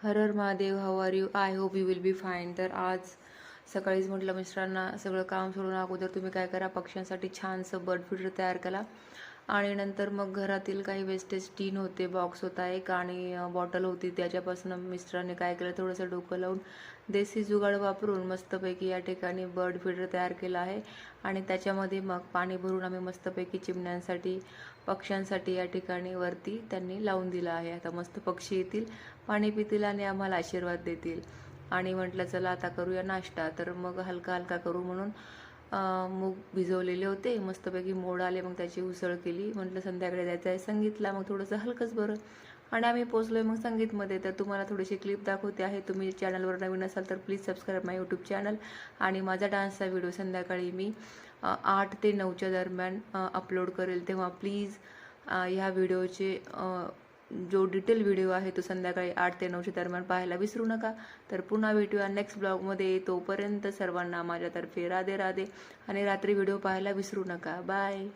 Her her Mahadev, how are you? I hope you will be fine. तर आज सकाळीच म्हटलं मिस्टरांना सगळं काम सोडून अगोदर तुम्ही काय करा, पक्ष्यांसाठी छानसं बर्ड फीडर तयार करा. आणि नंतर मग घरातील काही वेस्टेज टीन होते, बॉक्स होता एक आणि बॉटल होती, त्याच्यापासून मिस्टरांनी काय केलं, थोडंसं डोकं लावून देसी जुगाड वापरून मस्तपैकी या ठिकाणी बर्ड फीडर तयार केला आहे. आणि त्याच्यामध्ये मग पाणी भरून आम्ही मस्तपैकी चिमण्यांसाठी, पक्ष्यांसाठी या ठिकाणी वरती त्यांनी लावून दिलं आहे. आता मस्त पक्षी येतील, पाणी पितील आणि आम्हाला आशीर्वाद देतील. आणि म्हटलं चला आता करूया नाश्ता. तर मग हलका हलका करू म्हणून मूग भिजवलेले होते, मस्तपैकी मोड आले, मग त्याची उसळ केली. म्हटलं संध्याकाळी जायचं आहे संगीतला, मग थोडंसं हलकंच बरं. आणि आम्ही पोचलो आहे मग संगीतमध्ये. तर तुम्हाला थोडीशी क्लिप दाखवते आहे. तुम्ही चॅनलवर नवीन असाल तर please subscribe my YouTube channel. आणि माझा डान्सचा व्हिडिओ संध्याकाळी मी 8 ते 9च्या दरम्यान अपलोड करेल, तेव्हा प्लीज ह्या व्हिडिओचे जो डिटेल व्हिडिओ आहे तो संध्याकाळी 8 ते 9च्या दरम्यान पाहायला विसरू नका. तर पुन्हा भेटूया नेक्स्ट ब्लॉगमध्ये. तोपर्यंत सर्वांना माझ्यातर्फे राधे राधे. आणि रात्री व्हिडिओ पाहायला विसरू नका. बाय.